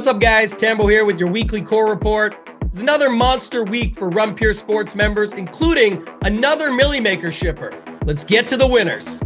What's up, guys? Tambo here with your weekly core report. It's another monster week for Run Pure Sports members, including another Millie Maker shipper. Let's get to the winners.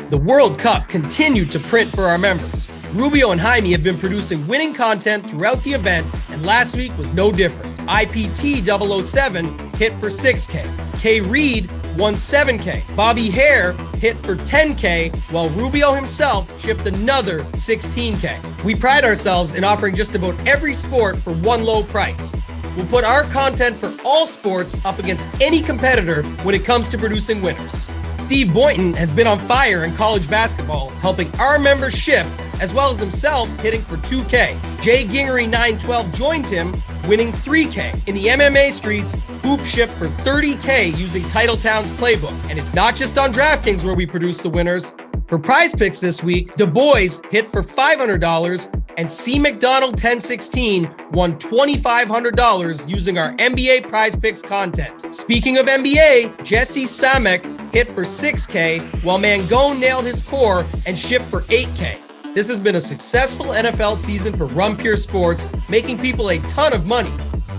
The World Cup continued to print for our members. Rubio and Jaime have been producing winning content throughout the event, and last week was no different. IPT 007 hit for 6K. K. Reed won 7K. Bobby Hare hit for 10K, while Rubio himself shipped another 16K. We pride ourselves in offering just about every sport for one low price. We'll put our content for all sports up against any competitor when it comes to producing winners. Steve Boynton has been on fire in college basketball, helping our members ship, as well as himself hitting for 2K. Jay Gingery 912 joined him, winning 3K. In the MMA streets, Hoop shipped for 30K using Titletown's playbook. And it's not just on DraftKings where we produce the winners. For Prize Picks this week, Du Bois hit for $500, and C. McDonald 1016 won $2,500 using our NBA Prize Picks content. Speaking of NBA, Jesse Samek hit for 6K, while Mangone nailed his core and shipped for 8K. This has been a successful NFL season for Run Pure Sports, making people a ton of money.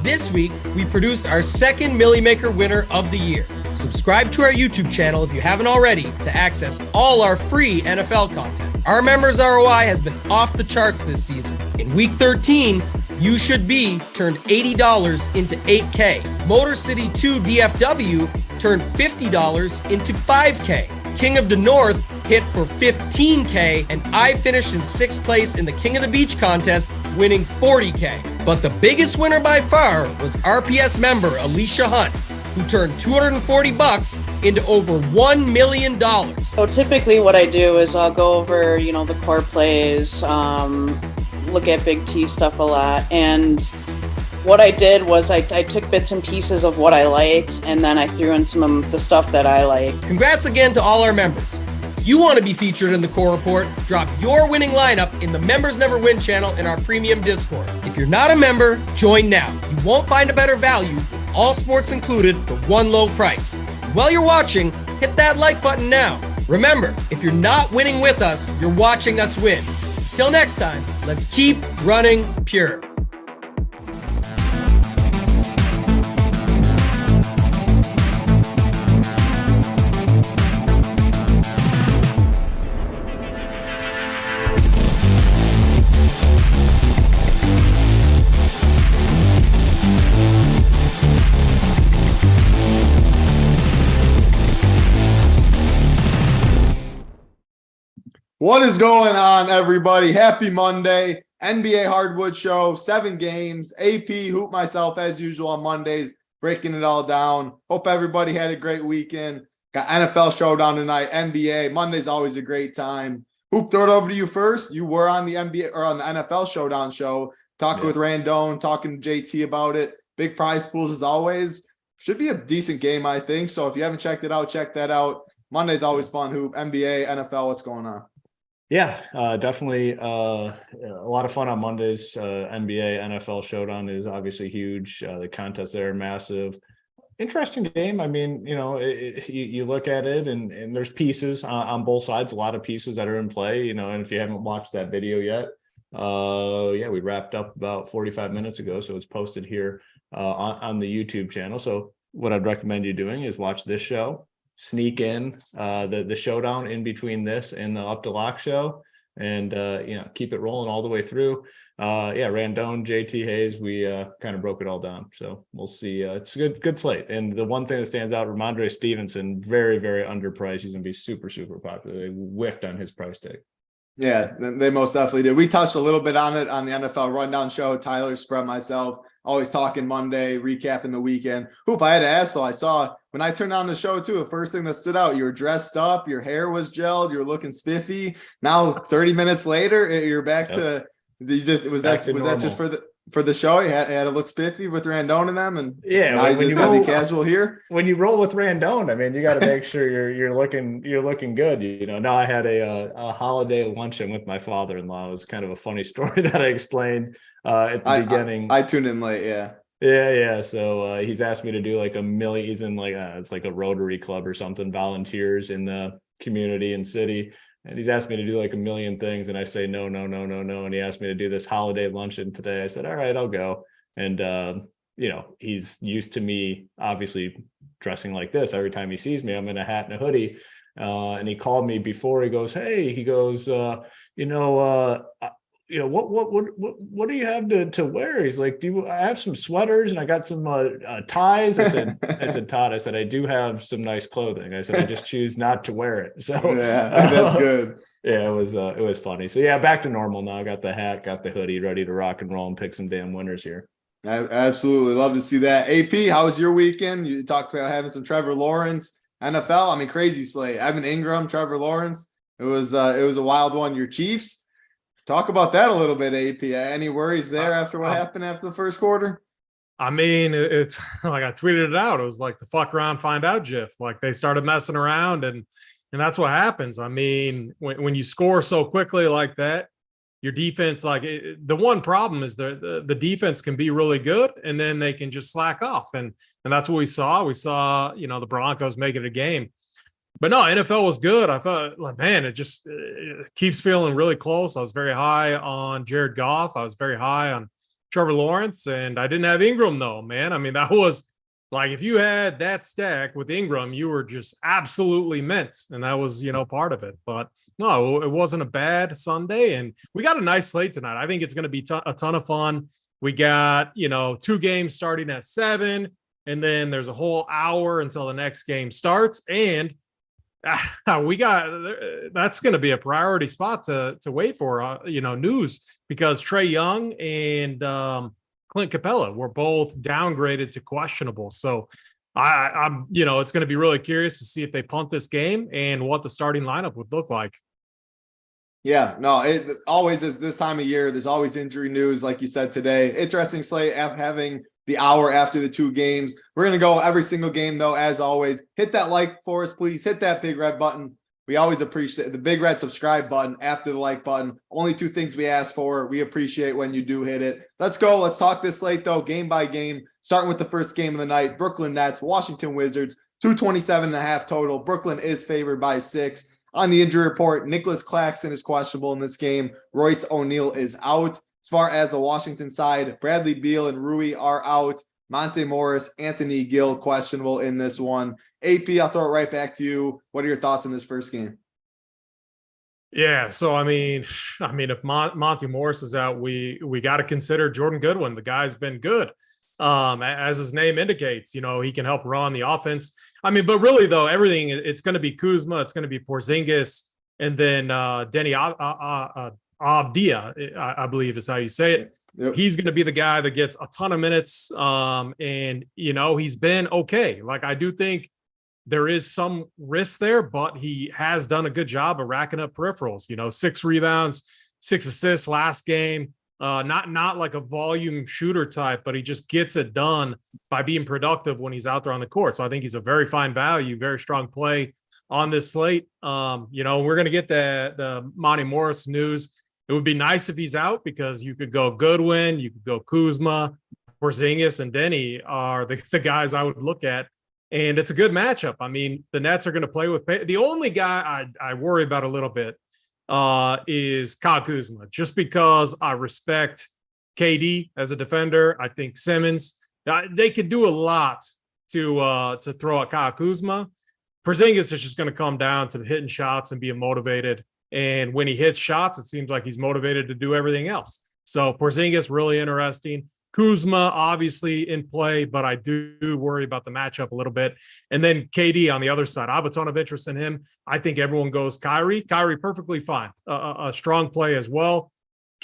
This week, we produced our second Millie Maker winner of the year. Subscribe to our YouTube channel if you haven't already to access all our free NFL content. Our members' ROI has been off the charts this season. In week 13, You Should Be turned $80 into 8K. Motor City 2 DFW turned $50 into 5K. King of the North hit for 15K, and I finished in 6th place in the King of the Beach contest, winning 40K. But the biggest winner by far was RPS member Alicia Hunt, who turned $240 into over $1 million. So typically what I do is I'll go over, the core plays, look at Big T stuff a lot. And what I did was I took bits and pieces of what I liked, and then I threw in some of the stuff that I like. Congrats again to all our members. If you want to be featured in the core report, drop your winning lineup in the Members Never Win channel in our premium Discord. If you're not a member, join now. You won't find a better value, all sports included, for one low price. While you're watching, hit that like button now. Remember, if you're not winning with us, you're watching us win. Till next time, let's keep running pure. What is going on, everybody? Happy Monday. NBA Hardwood show, 7 games. AP, Hoop, myself, as usual on Mondays, breaking it all down. Hope everybody had a great weekend. Got NFL Showdown tonight, NBA. Monday's always a great time. Hoop, throw it over to you first. You were on the NBA or on the NFL Showdown show, talking with Randone, talking to JT about it. Big prize pools as always. Should be a decent game, I think. So if you haven't checked it out, check that out. Monday's always fun, Hoop. NBA, NFL, what's going on? Yeah, definitely a lot of fun on Mondays. NBA NFL Showdown is obviously huge. The contests there are massive. Interesting game. I mean, you look at it and there's pieces on both sides, a lot of pieces that are in play, and if you haven't watched that video yet, we wrapped up about 45 minutes ago. So it's posted here on the YouTube channel. So what I'd recommend you doing is watch this show. Sneak in the showdown in between this and the Up to Lock show, and keep it rolling all the way through. Randone, JT Hayes, we kind of broke it all down, so we'll see. It's a good slate. And the one thing that stands out, Ramondre Stevenson, very underpriced. He's gonna be super popular. They whiffed on his price tag. Yeah, they most definitely did. We touched a little bit on it on the NFL Rundown show. Tyler, Spread, myself, always talking Monday, recapping the weekend. Hoop, I had to ask though, I saw when I turned on the show too, the first thing that stood out, you were dressed up, your hair was gelled, you were looking spiffy. Now 30 minutes later, you're back to was that just for the show? You had to look spiffy with Randone and them, and now you just gotta be casual here. When you roll with Randone, I mean, you got to make sure you're looking good. Now I had a holiday luncheon with my father-in-law. It was kind of a funny story that I explained at the beginning. I tuned in late, yeah. Yeah. So he's asked me to do like he's in it's like a Rotary Club or something, volunteers in the community and city. And he's asked me to do like a million things. And I say, no. And he asked me to do this holiday luncheon today. I said, all right, I'll go. And, he's used to me obviously dressing like this. Every time he sees me, I'm in a hat and a hoodie. And he called me before. He goes, hey, what do you have to wear? He's like, I have some sweaters and I got some ties. I said, Todd, I do have some nice clothing. I said, I just choose not to wear it. So yeah, that's good. Yeah, it was funny. So yeah, back to normal now. I got the hat, got the hoodie, ready to rock and roll and pick some damn winners here. I absolutely love to see that. AP, how was your weekend? You talked about having some Trevor Lawrence, NFL. I mean, crazy slate. Evan Ingram, Trevor Lawrence. It was a wild one. Your Chiefs. Talk about that a little bit, AP. Any worries there after what happened after the first quarter? I mean, it's like I tweeted it out. It was like the fuck around, find out, GIF. Like they started messing around, and that's what happens. I mean, when you score so quickly like that, your defense, the one problem is the defense can be really good, and then they can just slack off, and that's what we saw. We saw the Broncos make it a game. But no, NFL was good. I thought, man, it keeps feeling really close. I was very high on Jared Goff. I was very high on Trevor Lawrence, and I didn't have Ingram, though, man. I mean, that was like, if you had that stack with Ingram, you were just absolutely mint, and that was, part of it. But no, it wasn't a bad Sunday, and we got a nice slate tonight. I think it's going to be a ton of fun. We got, 2 games starting at 7, and then there's a whole hour until the next game starts, and that's going to be a priority spot to wait for, news, because Trey Young and Clint Capella were both downgraded to questionable. So I'm it's going to be really curious to see if they punt this game and what the starting lineup would look like. Yeah, no, it always is this time of year. There's always injury news, like you said today. Interesting slate having the hour after the 2 games. We're going to go every single game, though, as always. Hit that like for us, please. Hit that big red button. We always appreciate the big red subscribe button after the like button. Only 2 things we ask for. We appreciate when you do hit it. Let's go. Let's talk this slate, though, game by game. Starting with the first game of the night, Brooklyn Nets, Washington Wizards, 227.5 total. Brooklyn is favored by 6. On the injury report, Nicholas Claxton is questionable in this game. Royce O'Neal is out. As far as the Washington side, Bradley Beal and Rui are out. Monte Morris, Anthony Gill questionable in this one. AP, I'll throw it right back to you. What are your thoughts on this first game? Yeah, so I mean, if Monte Morris is out, we got to consider Jordan Goodwin. The guy's been good, as his name indicates. He can help run the offense. I mean, but really though, everything, it's going to be Kuzma, it's going to be Porzingis, and then Denny Avdia, I believe is how you say it. Yep. He's going to be the guy that gets a ton of minutes. And he's been okay. Like, I do think there is some risk there, but he has done a good job of racking up peripherals, 6 rebounds, 6 assists last game. Not like a volume shooter type, but he just gets it done by being productive when he's out there on the court. So I think he's a very fine value, very strong play on this slate. We're going to get the Monte Morris news. It would be nice if he's out, because you could go Goodwin, you could go Kuzma, Porzingis, and Denny are the guys I would look at. And it's a good matchup. I mean, the Nets are going to play with the only guy I worry about a little bit is Kyle Kuzma, just because I respect KD as a defender. I think Simmons, they could do a lot to throw at Kyle Kuzma. Porzingis is just going to come down to hitting shots and being motivated. And when he hits shots, it seems like he's motivated to do everything else. So Porzingis, really interesting. Kuzma, obviously in play, but I do worry about the matchup a little bit. And then KD on the other side, I have a ton of interest in him. I think everyone goes Kyrie. Kyrie, perfectly fine. A strong play as well.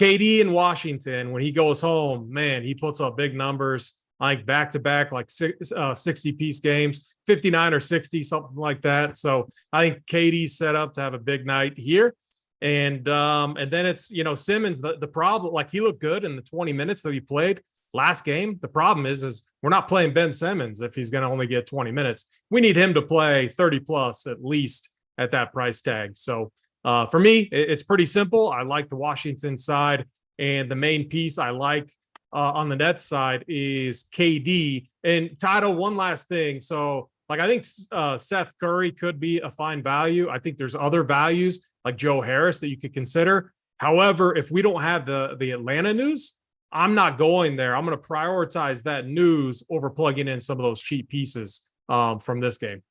KD in Washington, when he goes home, man, he puts up big numbers, like back-to-back, like 60-piece games, 59 or 60, something like that. So I think KD's set up to have a big night here. And then it's, Simmons, the problem, like, he looked good in the 20 minutes that he played last game. The problem is we're not playing Ben Simmons if he's going to only get 20 minutes. We need him to play 30 plus at least at that price tag. So for me, it's pretty simple. I like the Washington side, and the main piece I like on the Nets side is KD. And Tito, one last thing. So, like, I think Seth Curry could be a fine value. I think there's other values like Joe Harris that you could consider. However, if we don't have the Atlanta news, I'm not going there. I'm going to prioritize that news over plugging in some of those cheap pieces from this game.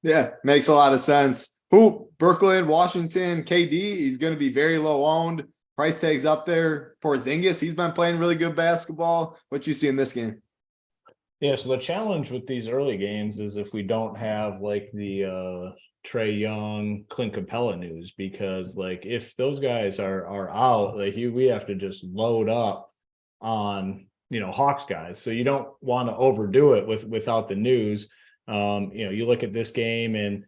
Yeah, makes a lot of sense. Hoop, Brooklyn, Washington, KD, he's going to be very low owned. Price tag's up there. Porzingis, he's been playing really good basketball. What you see in this game? Yeah, so the challenge with these early games is if we don't have like the Trae Young, Clint Capella news, because like if those guys are out, like we have to just load up on Hawks guys. So you don't want to overdo it without the news. You look at this game and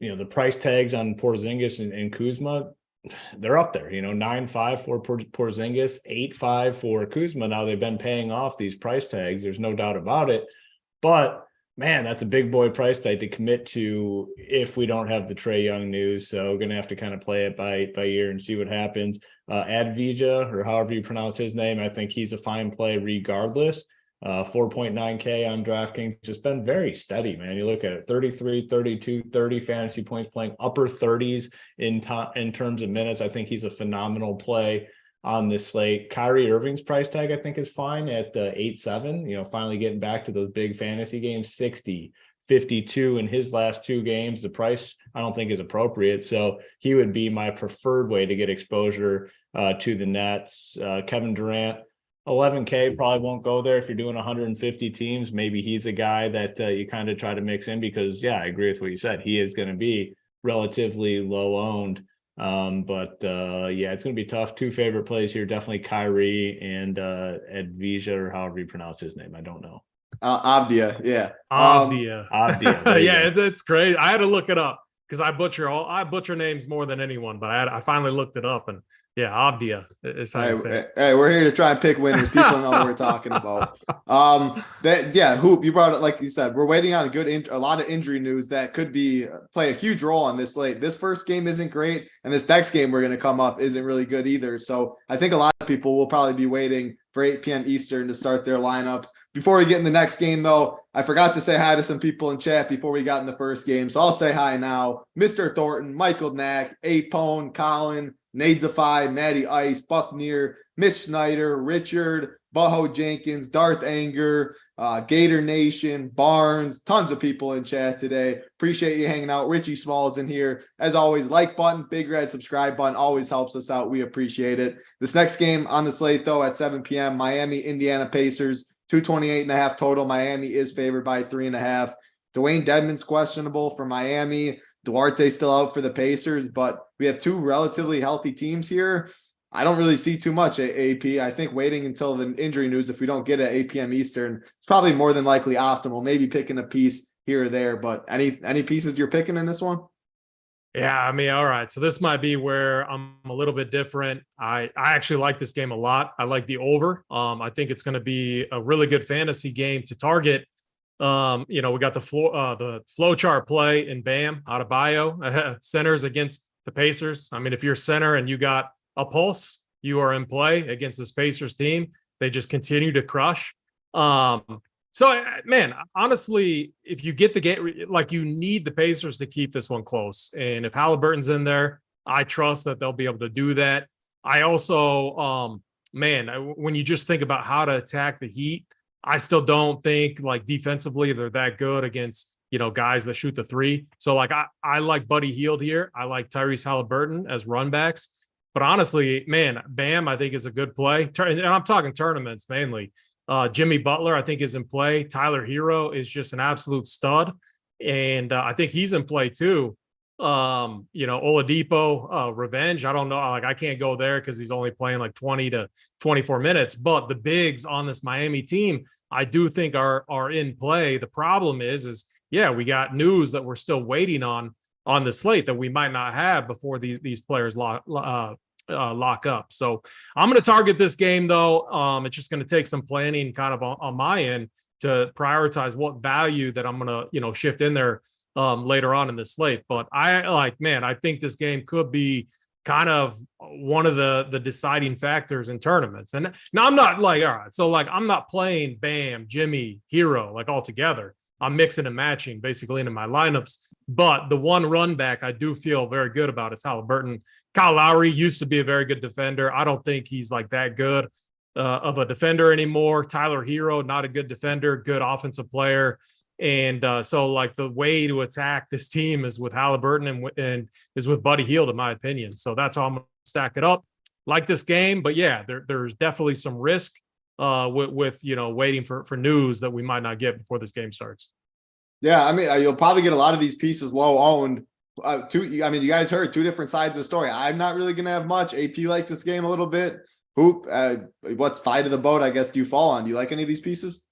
the price tags on Porzingis and Kuzma, they're up there, 9.5 for Porzingis, 8.5 for Kuzma. Now they've been paying off these price tags. There's no doubt about it. But man, that's a big boy price tag to commit to if we don't have the Trae Young news. So we're going to have to kind of play it by ear and see what happens. Advija, or however you pronounce his name, I think he's a fine play regardless. 4.9K on DraftKings, just been very steady, man. You look at it, 33, 32, 30 fantasy points, playing upper 30s in terms of minutes. I think he's a phenomenal play on this slate. Kyrie Irving's price tag, I think, is fine at 8.7. Finally getting back to those big fantasy games, 60, 52 in his last two games. The price I don't think is appropriate. So he would be my preferred way to get exposure to the Nets. Kevin Durant, 11K probably won't go there if you're doing 150 teams. Maybe he's a guy that you kind of try to mix in because, yeah, I agree with what you said. He is going to be relatively low owned. Yeah, it's going to be tough. Two favorite plays here, definitely Kyrie and Advija, or however you pronounce his name. I don't know. Avdia, yeah. Avdia. Yeah, it's great. I had to look it up because I butcher names more than anyone, but I finally looked it up, and yeah, Avdia is how you say it. Hey, we're here to try and pick winners. People know what we're talking about. Hoop, you brought it, like you said, we're waiting on a lot of injury news that could play a huge role on this slate. This first game isn't great, and this next game we're going to come up isn't really good either. So I think a lot of people will probably be waiting for 8 p.m. Eastern to start their lineups. Before we get in the next game, though, I forgot to say hi to some people in chat before we got in the first game. So I'll say hi now. Mr. Thornton, Michael Knack, Apone, Colin, Nadesify, Matty Ice, Buckneer, Mitch Snyder, Richard, Baho Jenkins, Darth Anger, Gator Nation, Barnes, tons of people in chat today. Appreciate you hanging out. Richie Smalls in here. As always, like button, big red subscribe button always helps us out. We appreciate it. This next game on the slate, though, at 7 p.m., Miami, Indiana Pacers, 228.5 total. Miami is favored by 3.5. Dwayne Dedmon's questionable for Miami. Duarte still out for the Pacers, but we have two relatively healthy teams here. I don't really see too much at AP. I think waiting until the injury news, if we don't get at 8 p.m. Eastern, it's probably more than likely optimal. Maybe picking a piece here or there, but any pieces you're picking in this one? Yeah, I mean, all right. So this might be where I'm a little bit different. I actually like this game a lot. I like the over. I think it's going to be a really good fantasy game to target. We got the flow chart play in Bam Adebayo centers against the Pacers. I mean, if you're center and you got a pulse, you are in play against this Pacers team. They just continue to crush. So, man, honestly, if you get the game, like, you need the Pacers to keep this one close. And if Halliburton's in there, I trust that they'll be able to do that. I also, when you just think about how to attack the Heat, I still don't think, like, defensively they're that good against, guys that shoot the three. So, like, I like Buddy Hield here. I like Tyrese Halliburton as run backs. But honestly, man, Bam, I think, is a good play. And I'm talking tournaments mainly. Jimmy Butler, I think, is in play. Tyler Hero is just an absolute stud. And I think he's in play too. Oladipo, revenge. I don't know. Like, I can't go there because he's only playing like 20 to 24 minutes. But the bigs on this Miami team, I do think are in play. The problem is we got news that we're still waiting on the slate that we might not have before these players lock up. So I'm going to target this game, though. It's just going to take some planning kind of on my end to prioritize what value that I'm going to, shift in there later on in the slate. But I think this game could be kind of one of the deciding factors in tournaments. And now I'm not like, all right, so like, I'm not playing Bam, Jimmy, Hero, like, all together. I'm mixing and matching basically into my lineups. But the one run back I do feel very good about is Halliburton. Kyle Lowry used to be a very good defender. I don't think he's like that good of a defender anymore. Tyler Hero, not a good defender, good offensive player. And so like the way to attack this team is with Halliburton and is with Buddy Hield, in my opinion. So that's how I'm going to stack it up. Like this game, but yeah, there's definitely some risk with waiting for news that we might not get before this game starts. Yeah, I mean, you'll probably get a lot of these pieces low owned. You guys heard two different sides of the story. I'm not really going to have much. AP likes this game a little bit. Hoop, what's fight of the boat, I guess, do you fall on? Do you like any of these pieces?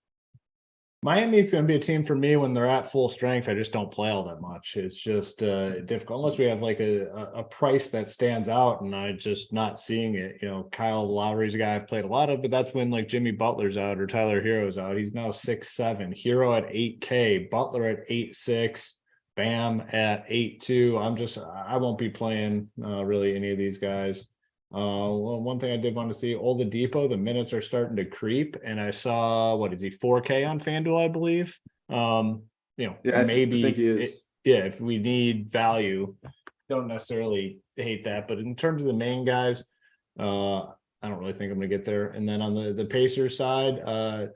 Miami's going to be a team for me when they're at full strength. I just don't play all that much. It's just difficult unless we have like a price that stands out, and I'm just not seeing it. Kyle Lowry's a guy I've played a lot of, but that's when like Jimmy Butler's out or Tyler Hero's out. He's now 6'7", Hero at 8K, Butler at 8'6", Bam at 8'2". I won't be playing really any of these guys. One thing I did want to see, Oladipo, the minutes are starting to creep, and I saw, what is he, 4K on FanDuel, I believe. Maybe I think he is. If we need value, don't necessarily hate that, but in terms of the main guys, I don't really think I'm gonna get there. And then on the Pacers side,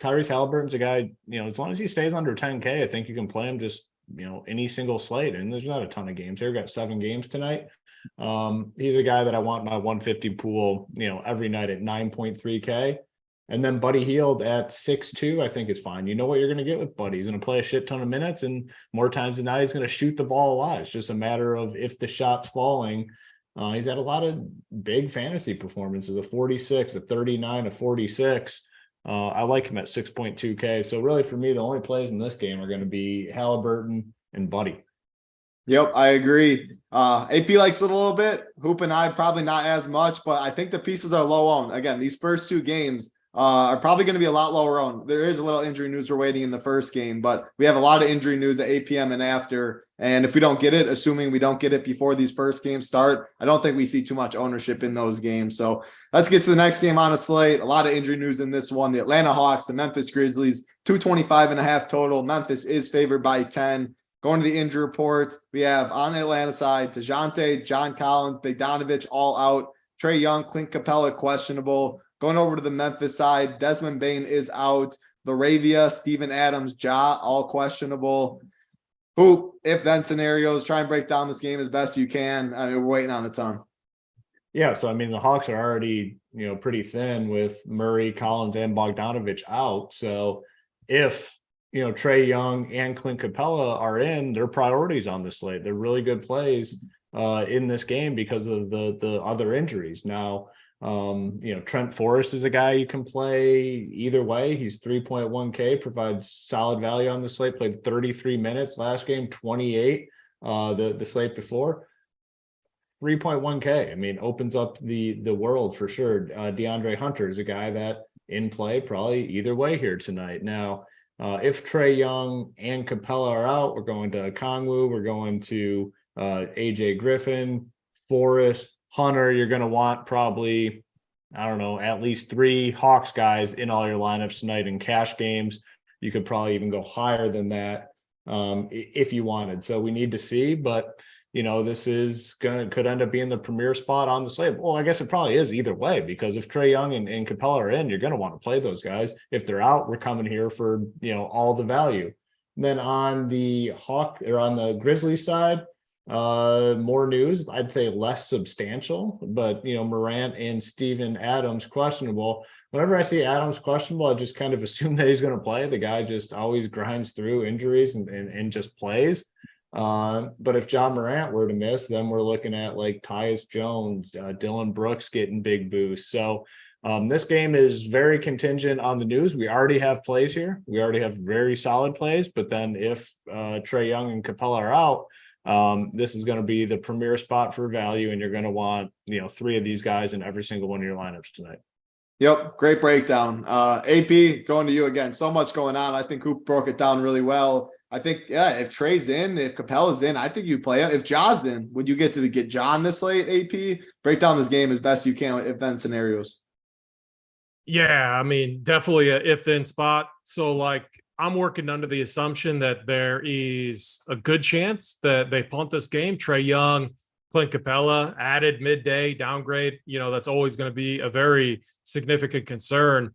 Tyrese Halliburton's a guy, as long as he stays under 10K, I think you can play him just any single slate, and there's not a ton of games here. We've got 7 games tonight. He's a guy that I want in my 150 pool, every night at 9.3K. And then Buddy Hield at 6'2", I think is fine. You know what you're going to get with Buddy. He's going to play a shit ton of minutes, and more times than not, he's going to shoot the ball a lot. It's just a matter of if the shot's falling. He's had a lot of big fantasy performances, a 46, a 39, a 46. I like him at 6.2K. So really for me, the only plays in this game are going to be Halliburton and Buddy. Yep, I agree. AP likes it a little bit. Hoop and I probably not as much, but I think the pieces are low owned. Again, these first 2 games are probably going to be a lot lower owned. There is a little injury news we're waiting in the first game, but we have a lot of injury news at 8 p.m. and after. And if we don't get it, assuming we don't get it before these first games start, I don't think we see too much ownership in those games. So let's get to the next game on a slate. A lot of injury news in this one. The Atlanta Hawks, the Memphis Grizzlies, 225.5 total. Memphis is favored by 10. Going to the injury report, we have on the Atlanta side, DeJounte, John Collins, Bogdanovich all out. Trae Young, Clint Capella questionable. Going over to the Memphis side, Desmond Bane is out. Laravia, Steven Adams, Ja, all questionable. Hoop, if-then scenarios, try and break down this game as best you can. I mean, we're waiting on a ton. Yeah, so the Hawks are already, pretty thin with Murray, Collins, and Bogdanovich out. So if Trae Young and Clint Capella are in, their priorities on the slate. They're really good plays in this game because of the other injuries. Now, Trent Forrest is a guy you can play either way. He's 3.1K, provides solid value on the slate, played 33 minutes last game, 28 the slate before. 3.1K, opens up the world for sure. DeAndre Hunter is a guy that in play probably either way here tonight. Now, if Trae Young and Capella are out, we're going to Kongwu, we're going to AJ Griffin, Forrest, Hunter. You're going to want probably, at least 3 Hawks guys in all your lineups tonight in cash games. You could probably even go higher than that if you wanted. So we need to see, but this could end up being the premier spot on the slate. Well, I guess it probably is either way, because if Trae Young and Capella are in, you're going to want to play those guys. If they're out, we're coming here for, all the value. And then on the Grizzlies side, more news, I'd say less substantial, but Morant and Steven Adams questionable. Whenever I see Adams questionable, I just kind of assume that he's going to play. The guy just always grinds through injuries and just plays. But if John Morant were to miss, then we're looking at like Tyus Jones, Dylan Brooks getting big boosts. So this game is very contingent on the news. We already have plays here. We already have very solid plays. But then if Trae Young and Capella are out, this is going to be the premier spot for value, and you're going to want 3 of these guys in every single one of your lineups tonight. Yep, great breakdown. AP, going to you again. So much going on. I think Hoop broke it down really well. I think, if Trae's in, if Capella's in, I think you play him. If Ja's in, would you get John this late, AP? Break down this game as best you can with if-then scenarios. Yeah, definitely a if-then spot. So, I'm working under the assumption that there is a good chance that they punt this game. Trae Young, Clint Capella added midday downgrade. That's always going to be a very significant concern,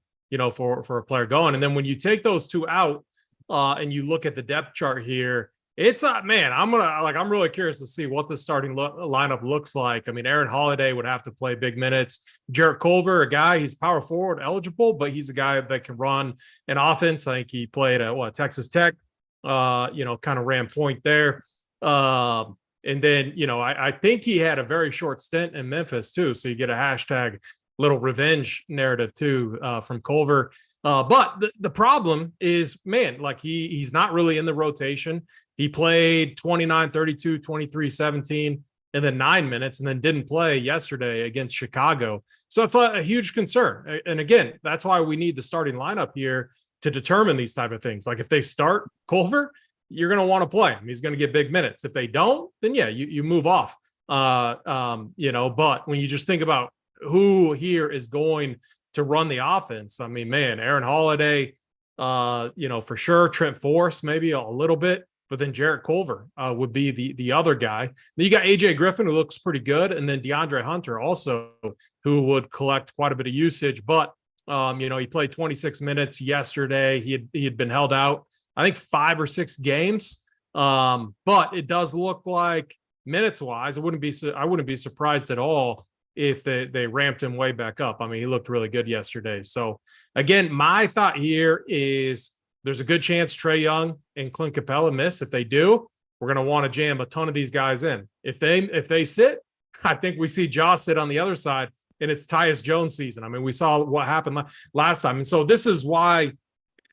for a player going. And then when you take those two out and you look at the depth chart here, it's man, I'm really curious to see what the starting lineup looks like. I mean, Aaron Holiday would have to play big minutes. Jarrett Culver, a guy, he's power forward eligible, but he's a guy that can run an offense. I think he played at Texas Tech, kind of ran point there. And then, I think he had a very short stint in Memphis too. So you get a hashtag little revenge narrative too from Culver. But the problem is, man, like he's not really in the rotation. He played 29, 32, 23, 17, and then 9 minutes, and then didn't play yesterday against Chicago. So it's a huge concern. And again, that's why we need the starting lineup here to determine these type of things. Like if they start Culver, you're going to want to play him. He's going to get big minutes. If they don't, then yeah, you move off. But when you just think about who here is going to run the offense, I mean, man, Aaron Holiday, for sure. Trent Force, maybe a little bit. But then Jarrett Culver would be the other guy. Then you got AJ Griffin, who looks pretty good, and then DeAndre Hunter also, who would collect quite a bit of usage. But he played 26 minutes yesterday. He had been held out, I think 5 or 6 games. But it does look like minutes wise, I wouldn't be surprised at all if they ramped him way back up. I mean, he looked really good yesterday. So again, my thought here is, there's a good chance Trae Young and Clint Capella miss. If they do, we're going to want to jam a ton of these guys in. If they sit, I think we see Ja sit on the other side, and it's Tyus Jones season. I mean, we saw what happened last time. And so this is why,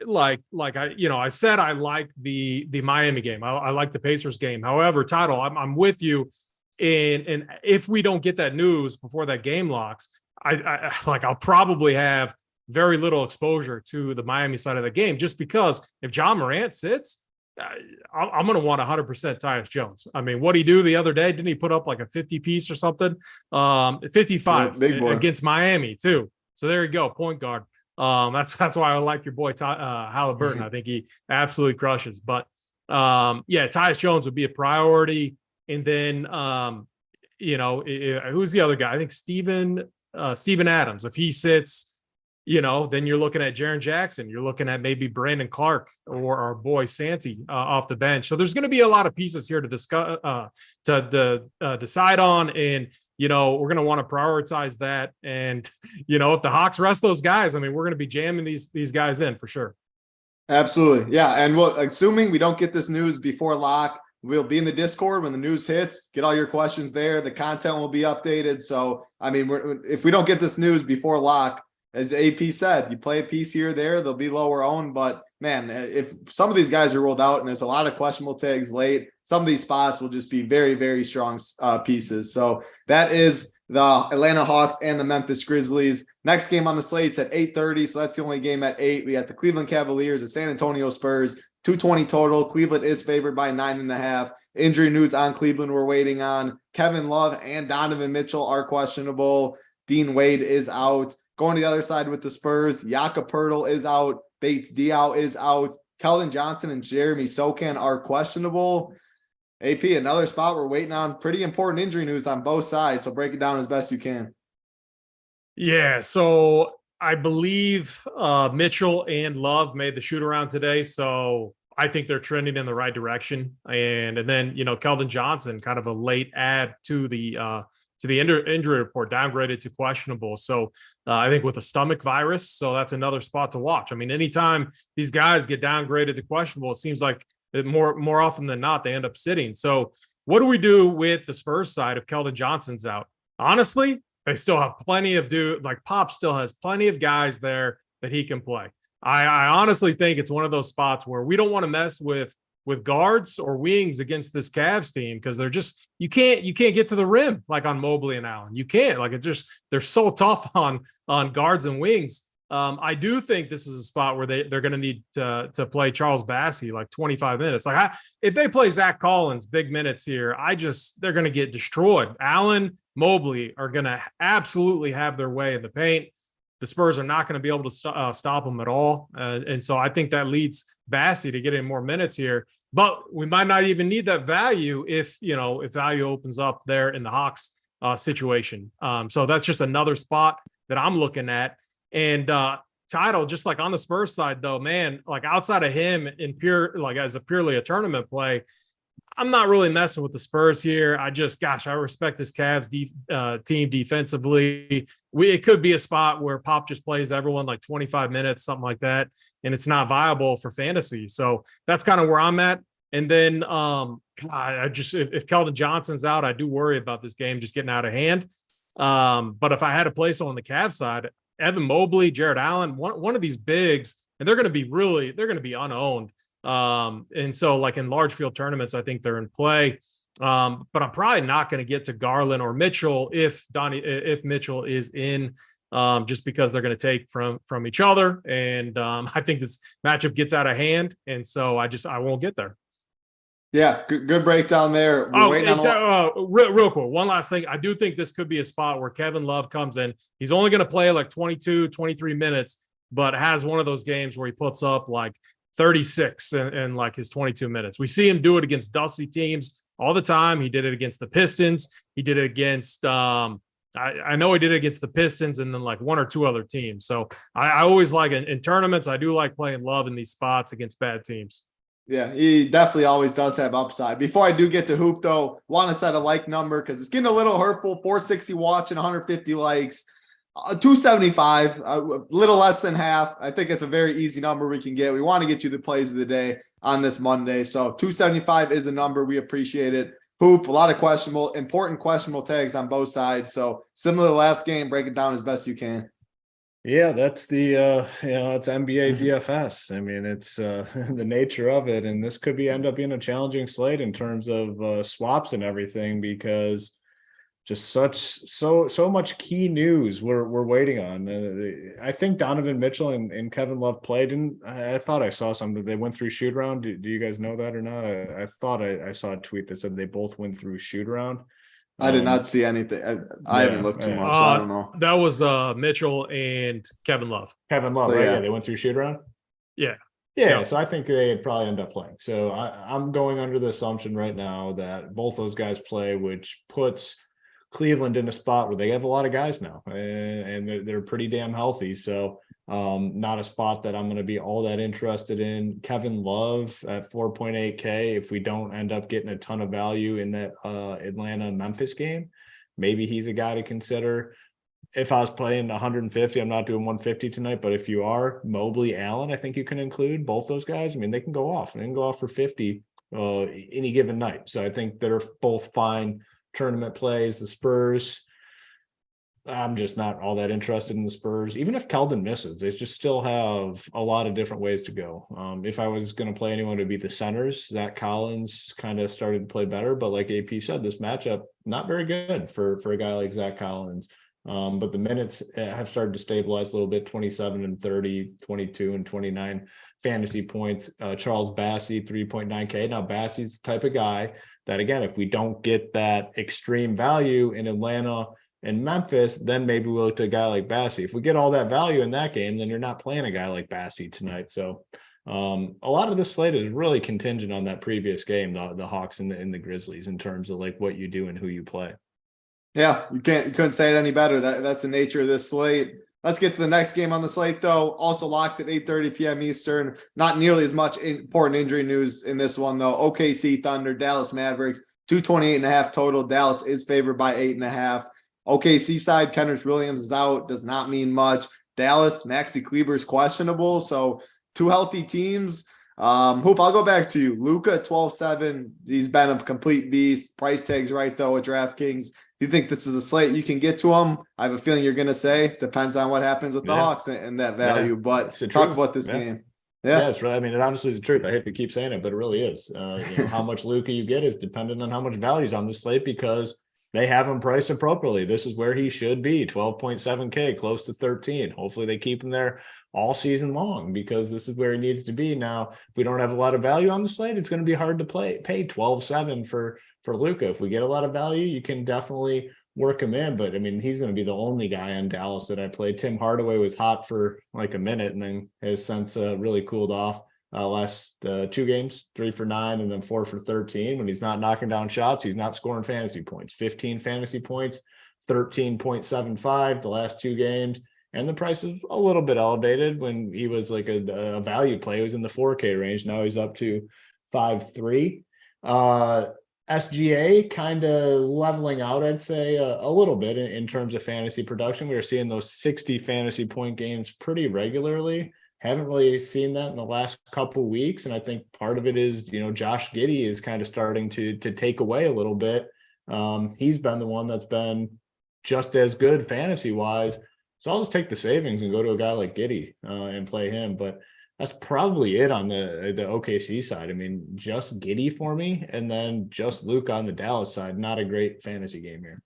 I said I like the Miami game. I like the Pacers game. However, Title, I'm with you. And if we don't get that news before that game locks, I'll probably have very little exposure to the Miami side of the game, just because if John Morant sits, I'm going to want 100% Tyus Jones. I mean, what'd he do the other day? Didn't he put up like a 50 piece or something? 55 against Miami too. So there you go. Point guard. That's why I like your boy Halliburton. I think he absolutely crushes, but Tyus Jones would be a priority. And then, who's the other guy? I think Steven Adams. If he sits, then you're looking at Jaren Jackson. You're looking at maybe Brandon Clark or our boy Santi off the bench. So there's going to be a lot of pieces here to discuss, decide on. And, we're going to want to prioritize that. And, if the Hawks rest those guys, I mean, we're going to be jamming these guys in for sure. Absolutely. Yeah. And assuming we don't get this news before lock, we'll be in the Discord when the news hits. Get all your questions there. The content will be updated. So, I mean, if we don't get this news before lock, as AP said, you play a piece here or there, they'll be lower owned. But man, if some of these guys are rolled out and there's a lot of questionable tags late, some of these spots will just be very, very strong pieces. So that is the Atlanta Hawks and the Memphis Grizzlies. Next game on the slate's at 8:30. So that's the only game at 8. We got the Cleveland Cavaliers, the San Antonio Spurs, 220 total. Cleveland is favored by 9.5. Injury news on Cleveland we're waiting on. Kevin Love and Donovan Mitchell are questionable. Dean Wade is out. Going to the other side with the Spurs, Jakob Poeltl is out. Bates Diaw is out. Keldon Johnson and Jeremy Sokan are questionable. AP, another spot we're waiting on. Pretty important injury news on both sides, so break it down as best you can. Yeah, so I believe Mitchell and Love made the shoot around today, so I think they're trending in the right direction. And then, Keldon Johnson, kind of a late add to the injury report, downgraded to questionable. So I think with a stomach virus, so that's another spot to watch. I mean, anytime these guys get downgraded to questionable, it seems like more often than not, they end up sitting. So what do we do with the Spurs side if Keldon Johnson's out? Honestly, they still have plenty of Pop still has plenty of guys there that he can play. I honestly think it's one of those spots where we don't want to mess with guards or wings against this Cavs team, because they're just, you can't get to the rim like on Mobley and Allen. You can't, they're so tough on guards and wings. I do think this is a spot where they're going to need to play Charles Bassey like 25 minutes. If they play Zach Collins big minutes here, they're going to get destroyed. Allen, Mobley are going to absolutely have their way in the paint. the Spurs are not going to be able to stop them at all. And so I think that leads Bassey to get in more minutes here. But we might not even need that value if value opens up there in the Hawks situation. So that's just another spot that I'm looking at. And Title, just like on the Spurs side, though, man, like outside of him in as purely a tournament play, I'm not really messing with the Spurs here. I respect this Cavs team defensively. It could be a spot where Pop just plays everyone like 25 minutes, something like that, and it's not viable for fantasy. So that's kind of where I'm at. And then if Keldon Johnson's out, I do worry about this game just getting out of hand. But if I had to play someone on the Cavs side, Evan Mobley, Jared Allen, one of these bigs, and they're going to be unowned. And so like in large field tournaments, I think they're in play. But I'm probably not going to get to Garland or Mitchell if Mitchell is in, just because they're going to take from each other. And I think this matchup gets out of hand. And so I won't get there. Yeah, good breakdown there. Real quick. One last thing. I do think this could be a spot where Kevin Love comes in. He's only going to play like 22, 23 minutes, but has one of those games where he puts up like 36 in like his 22 minutes. We see him do it against dusty teams all the time. He did it against the Pistons. He did it against I know he did it against the Pistons and then like one or two other teams. So I always like in tournaments, I do like playing Love in these spots against bad teams. Yeah, he definitely always does have upside. Before I do get to Hoop, though, want to set a like number because it's getting a little hurtful. 460 watch and 150 likes. 275, a little less than half. I think it's a very easy number we can get. We want to get you the plays of the day on this Monday. So 275 is the number. We appreciate it. Hoop, a lot of important questionable tags on both sides. So similar to last game, break it down as best you can. Yeah, that's it's NBA DFS. I mean, it's the nature of it. And this could end up being a challenging slate in terms of swaps and everything, because just so much key news we're waiting on. I think Donovan Mitchell and Kevin Love played, and I thought I saw something. They went through shoot around. Do you guys know that or not? I thought I saw a tweet that said they both went through shoot around. I did not see anything. I haven't looked too much. So I don't know. That was Mitchell and Kevin Love. Kevin Love, right? Yeah, they went through shoot around. Yeah. So I think they'd probably end up playing. So I'm going under the assumption right now that both those guys play, which puts Cleveland in a spot where they have a lot of guys now, and they're pretty damn healthy. So not a spot that I'm going to be all that interested in. Kevin Love at 4.8K. If we don't end up getting a ton of value in that Atlanta Memphis game, maybe he's a guy to consider. If I was playing 150, I'm not doing 150 tonight, but if you are, Mobley, Allen, I think you can include both those guys. I mean, they can go off for 50 any given night. So I think they're both fine tournament plays. The Spurs, I'm just not all that interested in the Spurs. Even if Keldon misses, they just still have a lot of different ways to go. If I was going to play anyone, it would be the centers. Zach Collins kind of started to play better, but like AP said, this matchup, not very good for a guy like Zach Collins. But the minutes have started to stabilize a little bit, 27 and 30, 22 and 29 fantasy points. Charles Bassey, 3.9K. Now, Bassey's the type of guy that, again, if we don't get that extreme value in Atlanta and Memphis, then maybe we'll look to a guy like Bassey. If we get all that value in that game, then you're not playing a guy like Bassey tonight. So a lot of this slate is really contingent on that previous game, the Hawks and the Grizzlies, in terms of like what you do and who you play. Yeah, you couldn't say it any better. That's the nature of this slate. Let's get to the next game on the slate, though. Also locks at 8:30 p.m. Eastern. Not nearly as much important injury news in this one, though. OKC Thunder, Dallas Mavericks, 228.5 total. Dallas is favored by 8.5. OKC side, Kenrich Williams is out. Does not mean much. Dallas, Maxi Kleber's questionable. So two healthy teams. Hoop, I'll go back to you. Luka, 12-7. He's been a complete beast. Price tag's right, though, at DraftKings. Do you think this is a slate you can get to him? I have a feeling you're going to say depends on what happens with the Hawks and that value. But talk about this game. Yeah, it's really, I mean, it honestly is the truth. I hate to keep saying it, but it really is. How much Luka you get is dependent on how much value is on the slate, because they have him priced appropriately. This is where he should be, 12.7K, close to 13. Hopefully they keep him there all season long, because this is where he needs to be. Now, if we don't have a lot of value on the slate, it's going to be hard to pay 12.7 for Luka. If we get a lot of value, you can definitely work him in. But I mean, he's going to be the only guy in Dallas that I played. Tim Hardaway was hot for like a minute and then has since really cooled off. Last 2 games, 3 for 9 and then 4 for 13. When he's not knocking down shots, he's not scoring fantasy points. 15 fantasy points, 13.75 the last 2 games. And the price is a little bit elevated. When he was like a value play, he was in the 4K range. Now he's up to 5.3. SGA kind of leveling out, I'd say, a little bit in terms of fantasy production. We are seeing those 60 fantasy point games pretty regularly. Haven't really seen that in the last couple of weeks. And I think part of it is, Josh Giddey is kind of starting to take away a little bit. He's been the one that's been just as good fantasy wise. So I'll just take the savings and go to a guy like Giddey and play him. But that's probably it on the OKC side. I mean, just Giddey for me, and then just Luke on the Dallas side. Not a great fantasy game here.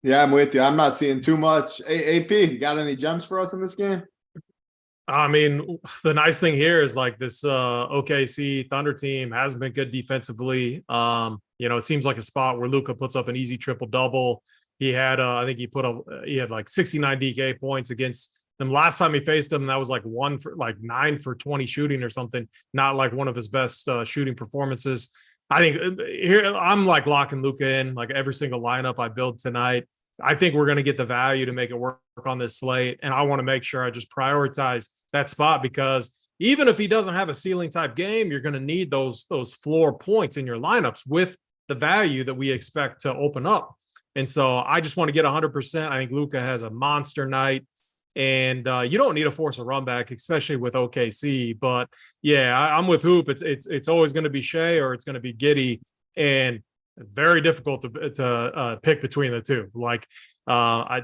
Yeah, I'm with you. I'm not seeing too much. AP, you got any gems for us in this game? I mean, the nice thing here is like this OKC Thunder team has been good defensively. It seems like a spot where Luka puts up an easy triple-double. He had, I think he had like 69 DK points against them last time he faced them. That was like 9 for 20 shooting or something. Not like one of his best shooting performances. I think here I'm like locking Luka in like every single lineup I build tonight. I think we're going to get the value to make it work on this slate. And I want to make sure I just prioritize that spot, because even if he doesn't have a ceiling type game, you're going to need those floor points in your lineups with the value that we expect to open up. And so I just want to get 100%. I think Luka has a monster night, and you don't need to force a run back, especially with OKC. But yeah, I'm with Hoop. It's always going to be Shea or it's going to be Giddey, and very difficult to pick between the two. Like I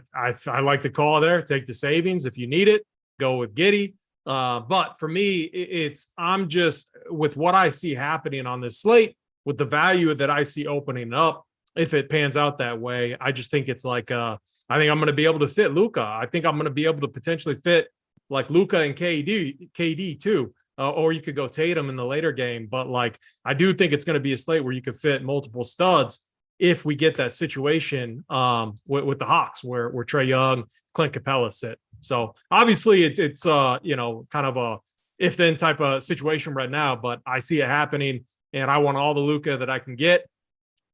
like the call there. Take the savings if you need it. Go with Giddey. But for me, I'm just with what I see happening on this slate, with the value that I see opening up. If it pans out that way, I just think it's like I think I'm going to be able to fit Luka. I think I'm going to be able to potentially fit like Luka and KD too. Or you could go Tatum in the later game. But like, I do think it's going to be a slate where you could fit multiple studs if we get that situation with the Hawks where Trae Young, Clint Capella sit. So obviously it's kind of a if then type of situation right now, but I see it happening and I want all the Luka that I can get.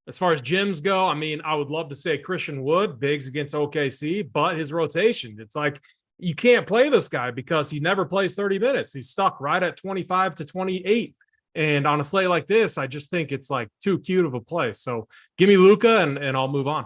As far as gyms go, I mean, I would love to say Christian Wood, bigs against OKC, but his rotation, it's like, you can't play this guy because he never plays 30 minutes. He's stuck right at 25 to 28. And on a slate like this, I just think it's like too cute of a play. So give me Luka and I'll move on.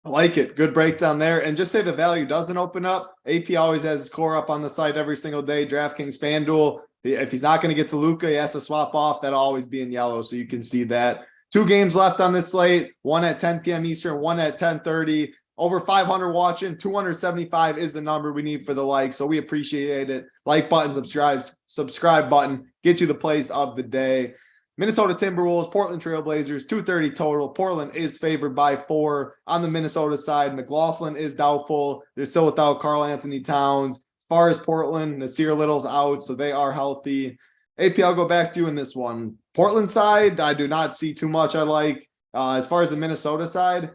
I like it. Good breakdown there. And just say the value doesn't open up. AP always has his core up on the site every single day. DraftKings, FanDuel. If he's not going to get to Luka, he has to swap off. That'll always be in yellow. So you can see that. 2 games left on this slate. One at 10 p.m. Eastern, one at 10:30. Over 500 watching, 275 is the number we need for the like. So we appreciate it. Like button, subscribe button, get you the plays of the day. Minnesota Timberwolves, Portland Trailblazers, 230 total. Portland is favored by 4 on the Minnesota side. McLaughlin is doubtful. They're still without Karl Anthony Towns. As far as Portland, Nasir Little's out, so they are healthy. AP, I'll go back to you in this one. Portland side, I do not see too much I like. As far as the Minnesota side,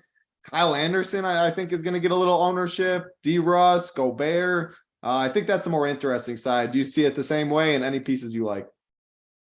Kyle Anderson, I think, is going to get a little ownership. D. Russ, Gobert. I think that's the more interesting side. Do you see it the same way, and any pieces you like?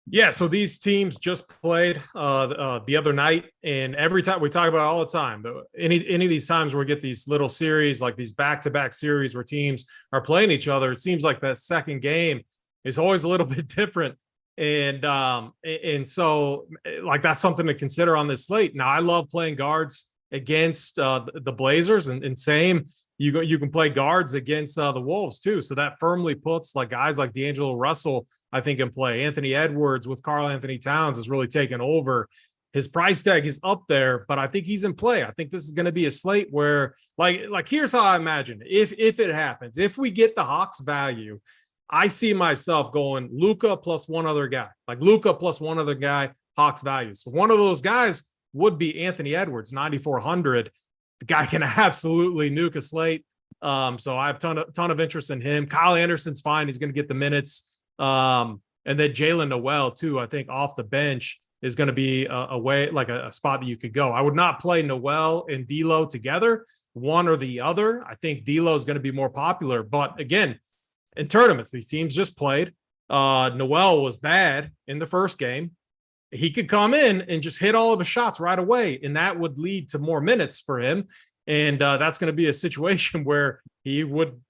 Yeah, so these teams just played the other night, and every time we talk about it all the time, but any of these times where we get these little series, like these back-to-back series where teams are playing each other, it seems like that second game is always a little bit different. And so like that's something to consider on this slate. Now, I love playing guards against the Blazers, and same, you can play guards against the Wolves too. So that firmly puts like guys like D'Angelo Russell, I think, in play. Anthony Edwards with Karl Anthony Towns has really taken over. His price tag is up there, but I think he's in play. I think this is going to be a slate where like here's how I imagine if it happens, if we get the Hawks value, I see myself going Luka plus one other guy, like Luka plus one other guy, Hawks value. So one of those guys would be Anthony Edwards, 9,400. the guy can absolutely nuke a slate. So I have ton of interest in him. Kyle Anderson's fine. He's going to get the minutes. And then Jalen Noel too, I think off the bench is going to be a way, like a spot that you could go. I would not play Noel and D'Lo together, one or the other. I think D'Lo is going to be more popular, but again, in tournaments, these teams just played. Noel was bad in the first game. He could come in and just hit all of his shots right away, and that would lead to more minutes for him. And that's going to be a situation where he would,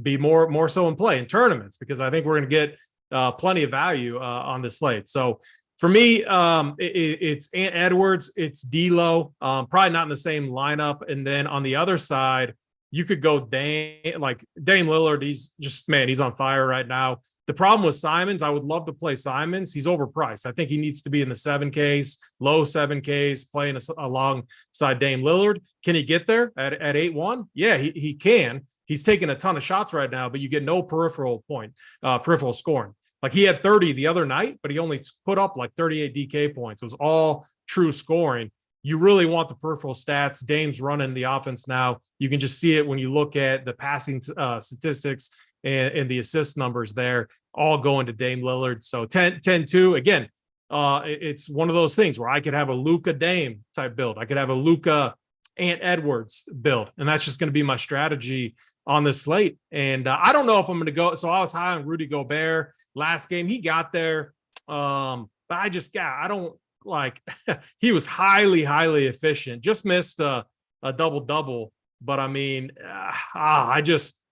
be more so in play in tournaments, because I think we're going to get plenty of value on the slate. So for me, it's Ant Edwards, it's D'Lo, probably not in the same lineup. And then on the other side, you could go Dame Lillard. He's on fire right now. The problem with Simons, I would love to play Simons. He's overpriced. I think he needs to be in the 7Ks, low 7Ks, playing alongside Dame Lillard. Can he get there at 8-1? Yeah, he can. He's taking a ton of shots right now, but you get no peripheral scoring. Like he had 30 the other night, but he only put up like 38 DK points. It was all true scoring. You really want the peripheral stats. Dame's running the offense now. You can just see it when you look at the passing statistics and the assist numbers there, all going to Dame Lillard. So 10-2, again, it's one of those things where I could have a Luka Dame type build. I could have a Luka Ant Edwards build, and that's just going to be my strategy on this slate. And I don't know if I'm going to go. So I was high on Rudy Gobert last game. He got there, but I don't like, he was highly efficient, just missed a double-double. But I mean,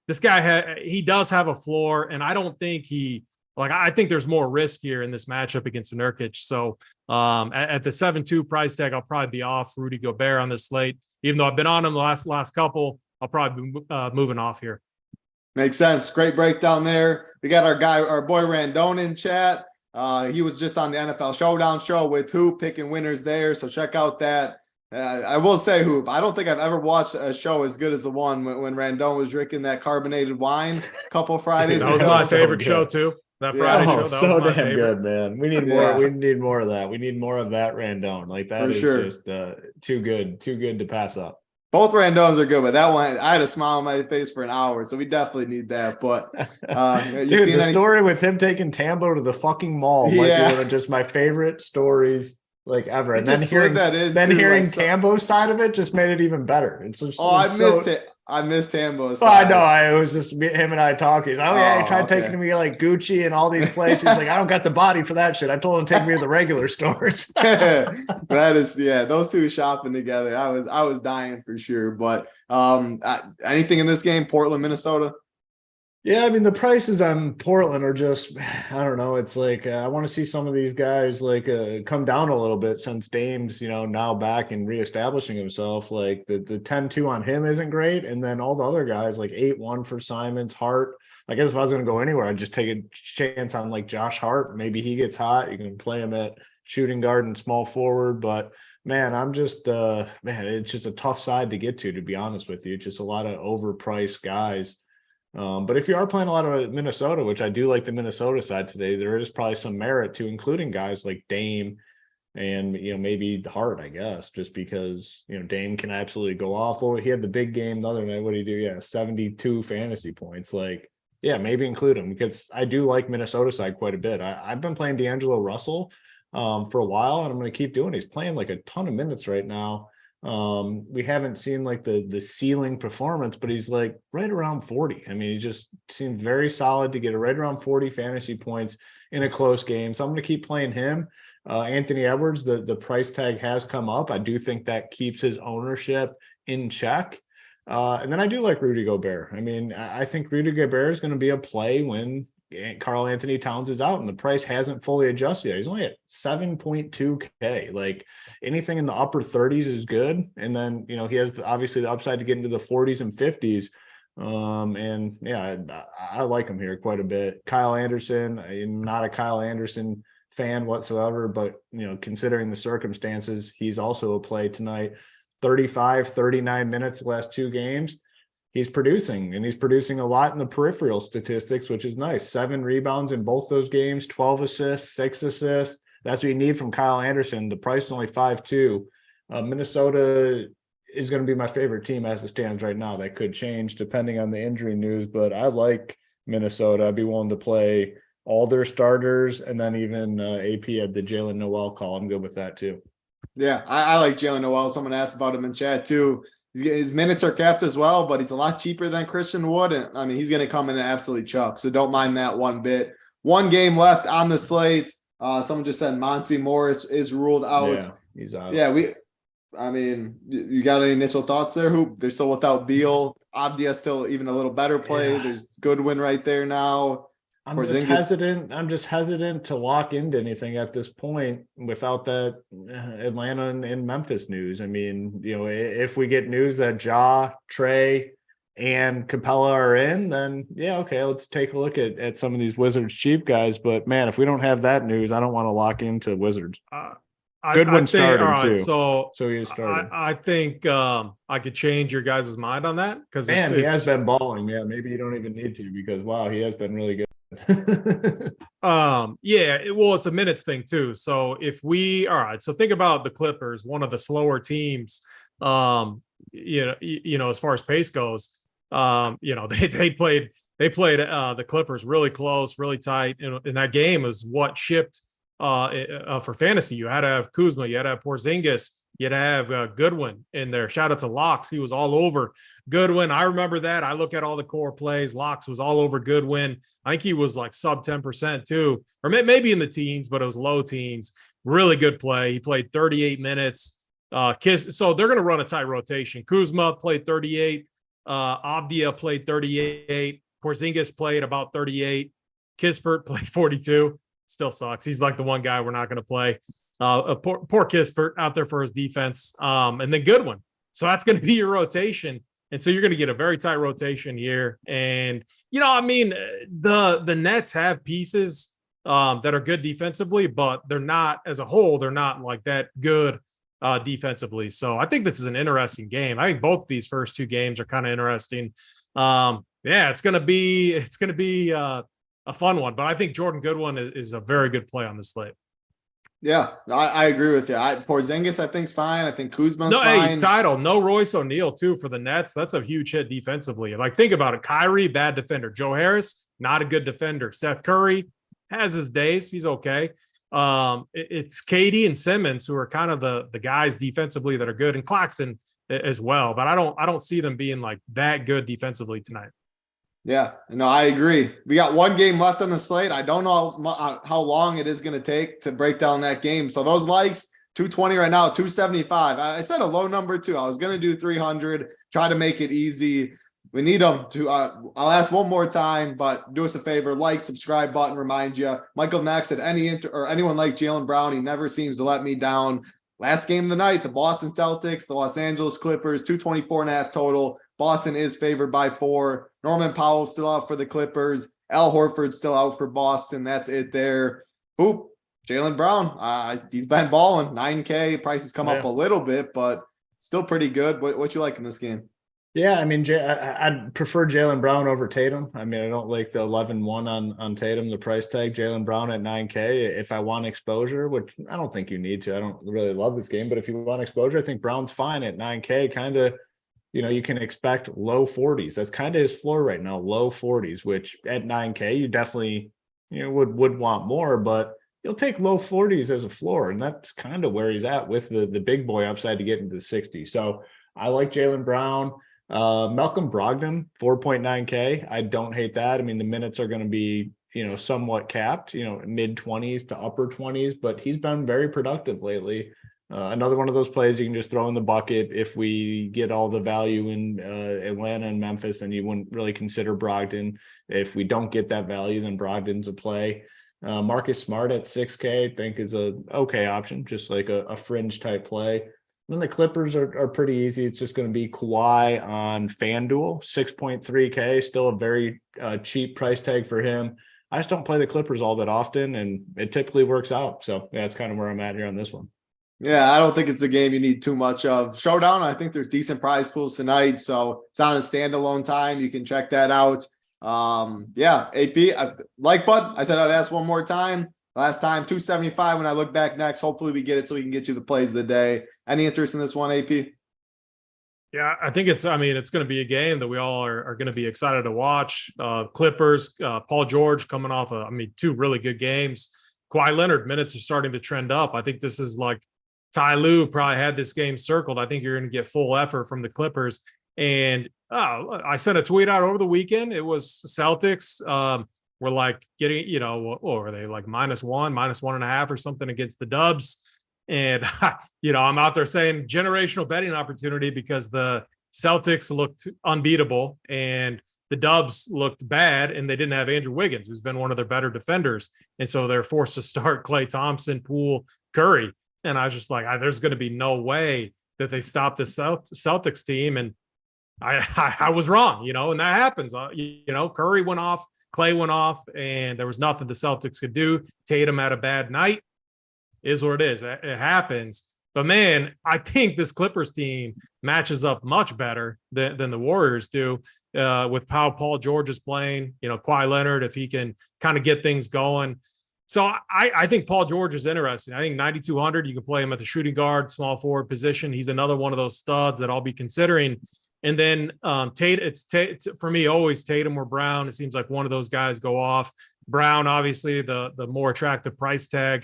this guy, he does have a floor, and I don't think I think there's more risk here in this matchup against Nurkic. So at the 7-2 price tag, I'll probably be off Rudy Gobert on this slate. Even though I've been on him the last couple, I'll probably be moving off here. Makes sense. Great breakdown there. We got our boy Randone in chat. He was just on the NFL Showdown show with Hoop, picking winners there. So check out that. I will say, Hoop, I don't think I've ever watched a show as good as the one when Randone was drinking that carbonated wine a couple Fridays ago. That was my favorite show too. That Friday show. That was my damn favorite. Good, man. We need more. We need more of that. We need more of that Randone. Like that is just too good to pass up. Both Randones are good, but that one, I had a smile on my face for an hour, so we definitely need that. But dude, the story with him taking Tambo to the fucking mall might be one of just my favorite stories like ever. And then hearing Tambo's side of it just made it even better. Missed it. I missed Tambo's side. I know. It was just him and I talking. He tried taking me like Gucci and all these places. Like, I don't got the body for that shit. I told him to take me to the regular stores. That is, those two shopping together. I was dying for sure. But anything in this game, Portland, Minnesota? Yeah, I mean, the prices on Portland are just, I don't know. It's like, I want to see some of these guys like come down a little bit since Dame's, now back and reestablishing himself. Like the 10-2 on him isn't great. And then all the other guys like 8-1 for Simons, Hart. I guess if I was going to go anywhere, I'd just take a chance on like Josh Hart. Maybe he gets hot. You can play him at shooting guard and small forward. But man, I'm just, it's just a tough side to get to be honest with you. It's just a lot of overpriced guys. But if you are playing a lot of Minnesota, which I do like the Minnesota side today, there is probably some merit to including guys like Dame and, maybe Hart, I guess, just because, Dame can absolutely go off. Well, he had the big game the other night. What did he do? Yeah, 72 fantasy points. Like, yeah, maybe include him because I do like Minnesota side quite a bit. I've been playing D'Angelo Russell for a while, and I'm going to keep doing it. He's playing like a ton of minutes right now. We haven't seen like the ceiling performance, but he's like right around 40. I mean, he just seemed very solid to get a right around 40 fantasy points in a close game. So I'm going to keep playing him. Anthony Edwards, the price tag has come up. I do think that keeps his ownership in check. And then I do like Rudy Gobert. I mean, I think Rudy Gobert is going to be a play when Karl Anthony Towns is out and the price hasn't fully adjusted yet. He's only at 7.2K. Like anything in the upper 30s is good. And then, he has obviously the upside to get into the 40s and 50s. And yeah, I like him here quite a bit. Kyle Anderson, I'm not a Kyle Anderson fan whatsoever, but considering the circumstances, he's also a play tonight. 39 minutes the last two games. He's producing, and he's producing a lot in the peripheral statistics, which is nice. 7 rebounds in both those games, 12 assists, 6 assists. That's what you need from Kyle Anderson. The price is only 5.2. Minnesota is going to be my favorite team as it stands right now. That could change depending on the injury news, but I like Minnesota. I'd be willing to play all their starters, and then even AP at the Jalen Noel call. I'm good with that too. Yeah, I like Jalen Noel. Someone asked about him in chat too. His minutes are capped as well, but he's a lot cheaper than Christian Wood. And I mean, he's going to come in and absolutely chuck. So don't mind that one bit. One game left on the slate. Someone just said Monty Morris is ruled out. Yeah, he's out. Yeah, you got any initial thoughts there? Hoop? They're still without Beal. Abdia still even a little better play. Yeah. There's Goodwin right there now. I'm just hesitant to lock into anything at this point without that Atlanta and Memphis news. I mean, if we get news that Ja, Trey, and Capella are in, then yeah, okay, let's take a look at some of these Wizards cheap guys. But man, if we don't have that news, I don't want to lock into Wizards. Goodwin starting too. So he is starting. I think I could change your guys' mind on that because he has been balling. Yeah, maybe you don't even need to because wow, he has been really good. It's a minutes thing too. So so think about the Clippers, one of the slower teams, as far as pace goes. They played the Clippers really close, really tight, and that game is what shipped for fantasy. You had to have Kuzma, you had to have Porzingis, you had to have Goodwin in there. Shout out to Locks, he was all over Goodwin. I remember that. I look at all the core plays. Locks was all over Goodwin. I think he was like sub 10% too, or maybe in the teens, but it was low teens. Really good play. He played 38 minutes. So they're going to run a tight rotation. Kuzma played 38. Avdia played 38. Porzingis played about 38. Kispert played 42. Still sucks. He's like the one guy we're not going to play. Poor Kispert out there for his defense. And then Goodwin. So that's going to be your rotation. And so you're going to get a very tight rotation here. And, the Nets have pieces that are good defensively, but they're not, as a whole, they're not like that good defensively. So I think this is an interesting game. I think both these first two games are kind of interesting. It's going to be a fun one, but I think Jordan Goodwin is a very good play on the slate. Yeah, I agree with you. Porzingis, I think, is fine. I think Kuzma's fine. Title, no Royce O'Neal, too, for the Nets. That's a huge hit defensively. Like, think about it. Kyrie, bad defender. Joe Harris, not a good defender. Seth Curry has his days. He's okay. It's KD and Simmons who are kind of the guys defensively that are good, and Claxton as well. But I don't see them being like that good defensively tonight. Yeah, no, I agree. We got one game left on the slate. I don't know how long it is going to take to break down that game. So those likes, 220 right now, 275. I said a low number too. I was going to do 300, try to make it easy. We need them to, I'll ask one more time, but do us a favor, like, subscribe button, remind you. Michael Nack said anyone like Jaylen Brown, he never seems to let me down. Last game of the night, the Boston Celtics, the Los Angeles Clippers, 224.5 total. Boston is favored by 4. Norman Powell's still out for the Clippers. Al Horford's still out for Boston. That's it there. Hoop, Jaylen Brown. He's been balling. 9K. Prices come up a little bit, but still pretty good. What you like in this game? Yeah, I mean, I'd prefer Jaylen Brown over Tatum. I mean, I don't like the 11-1 on Tatum, the price tag. Jaylen Brown at 9K. If I want exposure, which I don't think you need to. I don't really love this game, but if you want exposure, I think Brown's fine at 9K. Kind of, you can expect low 40s. That's kind of his floor right now, low 40s, which at 9K, you definitely, would want more, but you'll take low 40s as a floor. And that's kind of where he's at with the big boy upside to get into the 60s. So I like Jaylen Brown. Malcolm Brogdon, 4.9K. I don't hate that. I mean, the minutes are going to be, somewhat capped, mid 20s to upper 20s, but he's been very productive lately. Another one of those plays you can just throw in the bucket. If we get all the value in Atlanta and Memphis, then you wouldn't really consider Brogdon. If we don't get that value, then Brogdon's a play. Marcus Smart at 6K, I think is a okay option, just like a fringe type play. Then the Clippers are pretty easy. It's just going to be Kawhi on FanDuel, 6.3K, still a very cheap price tag for him. I just don't play the Clippers all that often, and it typically works out. So yeah, that's kind of where I'm at here on this one. Yeah, I don't think it's a game you need too much of. Showdown, I think there's decent prize pools tonight, so it's on a standalone time. You can check that out. AP, like button. I said I'd ask one more time. Last time, 275. When I look back next, hopefully we get it so we can get you the plays of the day. Any interest in this one, AP? Yeah, I think it's going to be a game that we all are going to be excited to watch. Clippers, Paul George coming off two really good games. Kawhi Leonard minutes are starting to trend up. I think this is like Ty Lue probably had this game circled. I think you're going to get full effort from the Clippers. And I sent a tweet out over the weekend. It was Celtics were like getting, what were they, like -1, -1.5 or something against the Dubs. And, I'm out there saying generational betting opportunity because the Celtics looked unbeatable and the Dubs looked bad, and they didn't have Andrew Wiggins, who's been one of their better defenders. And so they're forced to start Klay Thompson, Poole, Curry. And I was just like, there's going to be no way that they stop the Celtics team. And I was wrong, and that happens. Curry went off, Klay went off, and there was nothing the Celtics could do. Tatum had a bad night. Is what it is. It happens. But man, I think this Clippers team matches up much better than the Warriors do with how Paul George is playing, Kawhi Leonard, if he can kind of get things going. So I think Paul George is interesting. I think 9,200, you can play him at the shooting guard, small forward position. He's another one of those studs that I'll be considering. And then for me, always Tatum or Brown. It seems like one of those guys go off. Brown, obviously, the more attractive price tag.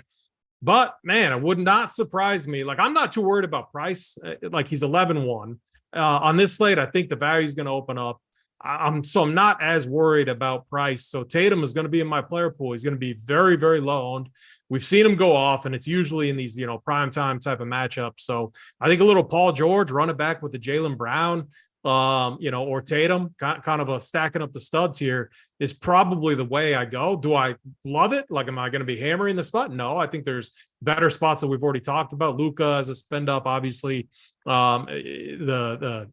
But man, it would not surprise me. Like, I'm not too worried about price. Like, he's 11-1 on this slate. I think the value is going to open up. I'm not as worried about price. So Tatum is going to be in my player pool. He's going to be very, very low owned. We've seen him go off, and it's usually in these, prime time type of matchups. So I think a little Paul George, run it back with the Jaylen Brown, or Tatum, kind of a stacking up the studs here is probably the way I go. Do I love it? Like, am I going to be hammering the spot? No, I think there's better spots that we've already talked about. Luka as a spend up, obviously, Porzingis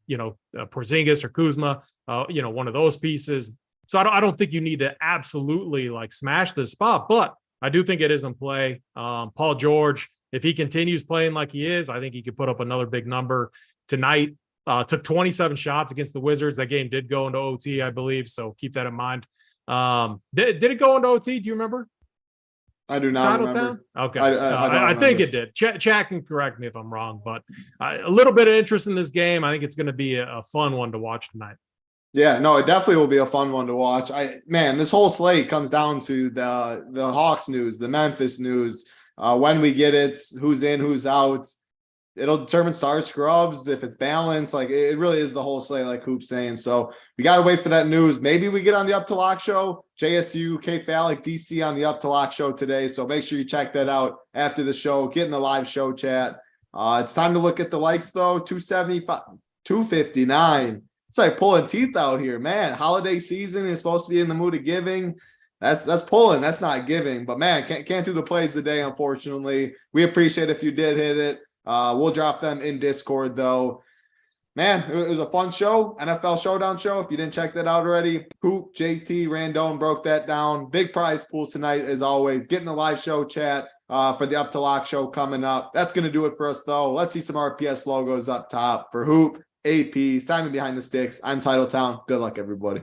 or Kuzma, one of those pieces. So I don't think you need to absolutely like smash this spot, but I do think it is in play. Paul George, if he continues playing like he is, I think he could put up another big number tonight. Took 27 shots against the Wizards. That game did go into OT, I believe. So keep that in mind. Did it go into OT? Do you remember? I do not remember. Town? Okay. I think it did. Chat can correct me if I'm wrong, but a little bit of interest in this game. I think it's going to be a fun one to watch tonight. Yeah, no, it definitely will be a fun one to watch. This whole slate comes down to the Hawks news, the Memphis news, when we get it, who's in, who's out. It'll determine star scrubs if it's balanced. Like, it really is the whole slate, like Hoop's saying. So we got to wait for that news. Maybe we get on the Up to Lock show. JSU, K Phallic, DC on the Up to Lock show today. So make sure you check that out after the show. Get in the live show chat. It's time to look at the likes though. 275, 259. It's like pulling teeth out here, man. Holiday season is supposed to be in the mood of giving. That's pulling. That's not giving. But man, can't do the plays today, unfortunately. We appreciate if you did hit it. We'll drop them in Discord though. Man, it was a fun show. NFL Showdown show. If you didn't check that out already, Hoop, JT, Randone broke that down. Big prize pools tonight as always. Get in the live show chat for the Up to Lock show coming up. That's going to do it for us though. Let's see some RPS logos up top for Hoop, AP, Simon behind the sticks. I'm Titletown. Good luck, everybody.